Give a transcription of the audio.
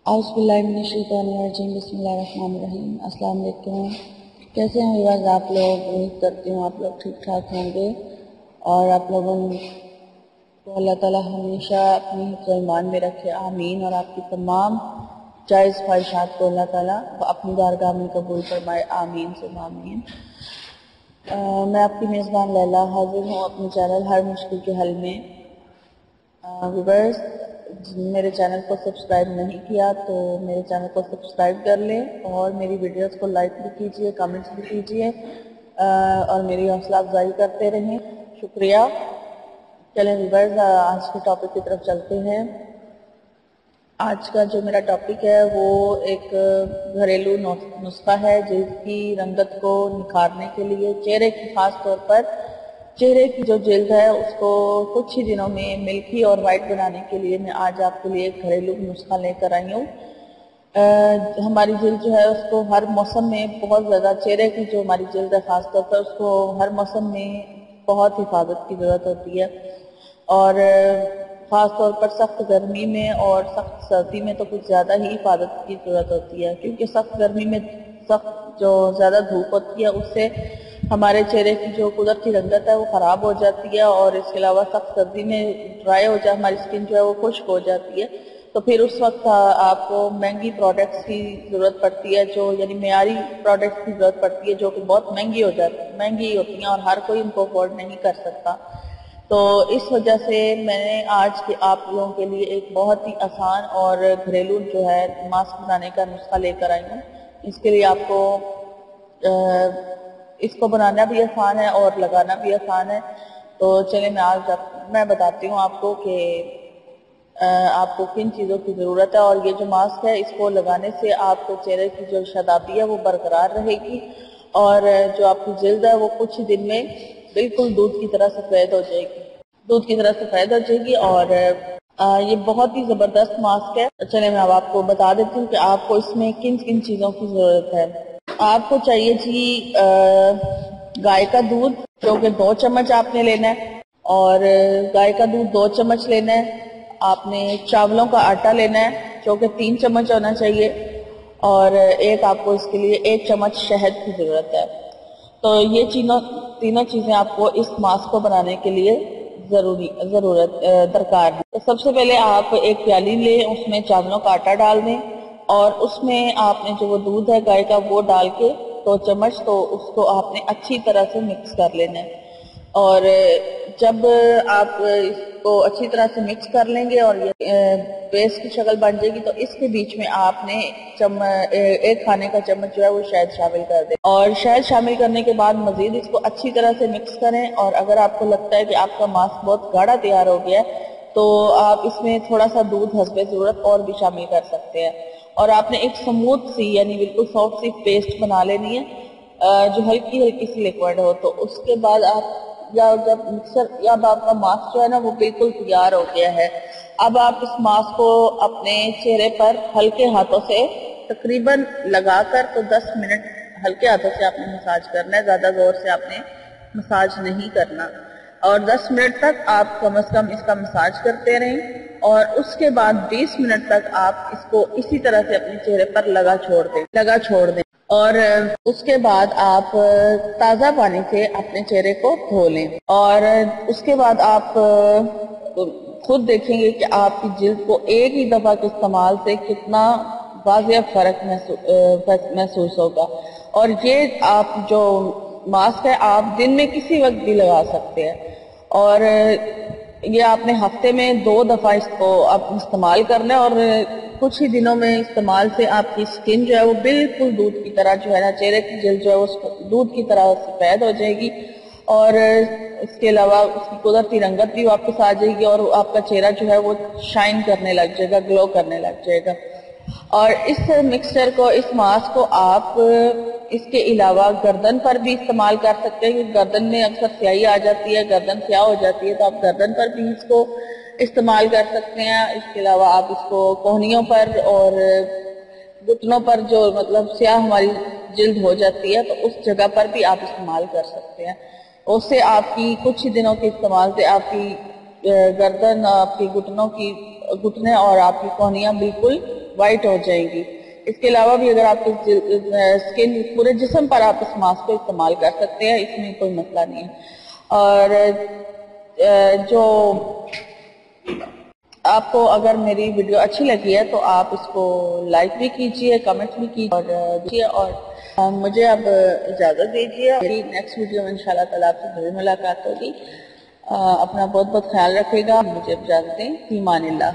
اعوذ باللہ من الشیطان الرجیم بسم اللہ الرحمن الرحیم۔ السلام علیکم، کیسے ہیں ویورز آپ لوگ؟ امید کرتی ہوں آپ لوگ ٹھیک ٹھاک ہوں گے اور آپ لوگوں کو اللہ تعالیٰ ہمیشہ اپنی حفظ و ایمان میں رکھے، آمین۔ اور آپ کی تمام جائز خواہشات کو اللہ تعالیٰ اپنی بارگاہ میں قبول فرمائے، آمین ثم آمین۔ میں آپ کی میزبان لیلا حاضر ہوں اپنے چینل ہر مشکل کے حل میں۔ ویورز، میرے چینل کو سبسکرائب نہیں کیا تو میرے چینل کو سبسکرائب کر لیں اور میری ویڈیوز کو لائک بھی کیجئے، کمنٹس بھی کیجئے اور میری حوصلہ افزائی کرتے رہیں، شکریہ۔ چلیں ویورز، آج کے ٹاپک کی طرف چلتے ہیں۔ آج کا جو میرا ٹاپک ہے وہ ایک گھریلو نسخہ ہے جس کی رنگت کو نکھارنے کے لیے، چہرے کی خاص طور پر چہرے کی جو جلد ہے اس کو کچھ ہی دنوں میں ملکی اور وائٹ بنانے کے لیے میں آج آپ کے لیے ایک گھریلو نسخہ لے کر آئی ہوں۔ ہماری جلد جو ہے اس کو ہر موسم میں بہت زیادہ، چہرے کی جو ہماری جلد ہے خاص طور پر، اس کو ہر موسم میں بہت حفاظت کی ضرورت ہوتی ہے، اور خاص طور پر سخت گرمی میں اور سخت سردی میں تو کچھ زیادہ ہی حفاظت کی ضرورت ہوتی ہے، کیونکہ سخت گرمی میں سخت جو زیادہ دھوپ ہوتی ہے اس سے ہمارے چہرے کی جو قدرتی رنگت ہے وہ خراب ہو جاتی ہے، اور اس کے علاوہ سخت سردی میں ڈرائی ہو جائے، ہماری اسکن جو ہے وہ خشک ہو جاتی ہے، تو پھر اس وقت آپ کو مہنگی پروڈکٹس کی ضرورت پڑتی ہے، جو یعنی معیاری پروڈکٹس کی ضرورت پڑتی ہے جو کہ بہت مہنگی ہوتی ہیں اور ہر کوئی ان کو افورڈ نہیں کر سکتا۔ تو اس وجہ سے میں نے آج کے آپ لوگوں کے لیے ایک بہت ہی آسان اور گھریلو جو ہے ماسک بنانے کا نسخہ لے کر آئی ہوں۔ اس کے لیے آپ کو اس کو بنانا بھی آسان ہے اور لگانا بھی آسان ہے۔ تو چلیں میں بتاتی ہوں آپ کو کہ آپ کو کن چیزوں کی ضرورت ہے، اور یہ جو ماسک ہے اس کو لگانے سے آپ کے چہرے کی جو شادابی ہے وہ برقرار رہے گی، اور جو آپ کی جلد ہے وہ کچھ ہی دن میں بالکل دودھ کی طرح سفید ہو جائے گی، اور یہ بہت ہی زبردست ماسک ہے۔ چلیں میں اب آپ کو بتا دیتی ہوں کہ آپ کو اس میں کن کن چیزوں کی ضرورت ہے۔ آپ کو چاہیے جی گائے کا دودھ، جو کہ 2 چمچ آپ نے لینا ہے، اور گائے کا دودھ 2 چمچ لینا ہے۔ آپ نے چاولوں کا آٹا لینا ہے جو کہ 3 چمچ ہونا چاہیے، اور آپ کو اس کے لیے 1 چمچ شہد کی ضرورت ہے۔ تو یہ تینوں چیزیں آپ کو اس ماسک کو بنانے کے لیے درکار ہے۔ تو سب سے پہلے آپ ایک پیالی لیں، اس میں چاولوں کا آٹا ڈال دیں، اور اس میں آپ نے جو وہ دودھ ہے گائے کا وہ ڈال کے 2 چمچ، تو اس کو آپ نے اچھی طرح سے مکس کر لینا ہے۔ اور جب آپ اس کو اچھی طرح سے مکس کر لیں گے اور یہ پیسٹ کی شکل بن جائے گی، تو اس کے بیچ میں آپ نے 1 کھانے کا چمچ جو ہے وہ شہد شامل کر دیں، اور شہد شامل کرنے کے بعد مزید اس کو اچھی طرح سے مکس کریں۔ اور اگر آپ کو لگتا ہے کہ آپ کا ماسک بہت گاڑھا تیار ہو گیا ہے تو آپ اس میں تھوڑا سا دودھ حسب ضرورت اور بھی شامل کر سکتے ہیں، اور آپ نے ایک سموتھ سی یعنی بالکل سافٹ سی پیسٹ بنا لینی ہے جو ہلکی سی لیکوئڈ ہو۔ تو اس کے بعد اب آپ کا ماسک جو ہے نا وہ بالکل تیار ہو گیا ہے۔ اب آپ اس ماسک کو اپنے چہرے پر ہلکے ہاتھوں سے تقریباً لگا کر تو 10 منٹ ہلکے ہاتھوں سے آپ نے مساج کرنا ہے، زیادہ زور سے آپ نے مساج نہیں کرنا، اور 10 منٹ تک آپ کم از کم اس کا مساج کرتے رہیں، اور اس کے بعد 20 منٹ تک آپ اس کو اسی طرح سے اپنے چہرے پر لگا چھوڑ دیں، اور اس کے بعد آپ تازہ پانی سے اپنے چہرے کو دھو لیں، اور اس کے بعد آپ خود دیکھیں گے کہ آپ کی جلد کو ایک ہی دفعہ کے استعمال سے کتنا واضح فرق محسوس ہوگا۔ اور یہ آپ جو ماسک ہے آپ دن میں کسی وقت بھی لگا سکتے ہیں، اور یہ آپ نے ہفتے میں 2 دفعہ اس کو آپ استعمال کرنا ہے، اور کچھ ہی دنوں میں استعمال سے آپ کی سکن جو ہے وہ بالکل دودھ کی طرح جو ہے نا، چہرے کی جلد جو ہے وہ دودھ کی طرح سفید ہو جائے گی، اور اس کے علاوہ اس کی قدرتی رنگت بھی واپس آ جائے گی، اور آپ کا چہرہ جو ہے وہ شائن کرنے لگ جائے گا، گلو کرنے لگ جائے گا۔ اور اس مکسچر کو، اس ماسک کو آپ اس کے علاوہ گردن پر بھی استعمال کر سکتے ہیں، کیونکہ گردن میں اکثر سیاہی آ جاتی ہے، گردن سیاہ ہو جاتی ہے، تو آپ گردن پر بھی اس کو استعمال کر سکتے ہیں۔ اس کے علاوہ آپ اس کو کوہنیوں پر اور گھٹنوں پر جو مطلب سیاہ ہماری جلد ہو جاتی ہے تو اس جگہ پر بھی آپ استعمال کر سکتے ہیں۔ اس سے آپ کی کچھ ہی دنوں کے استعمال سے آپ کی گردن، آپ کی گھٹنے اور آپ کی کوہنیاں بالکل وائٹ ہو جائیں گی. اس کے علاوہ بھی اگر آپ کی اسکن پورے جسم پر آپ اس ماسک کو استعمال کر سکتے ہیں, اس میں کوئی مسئلہ نہیں ہے. اور جو آپ کو اگر میری ویڈیو اچھی لگی ہے تو آپ اس کو لائک بھی کیجئے, کمنٹ بھی کیجئے اور مجھے اب اجازت دیجیے. نیکسٹ ویڈیو میں انشاءاللہ تعالی آپ سے ضرور ملاقات ہوگی. اپنا بہت بہت خیال رکھے گا. مجھے اجازت دیں. فی امان اللہ.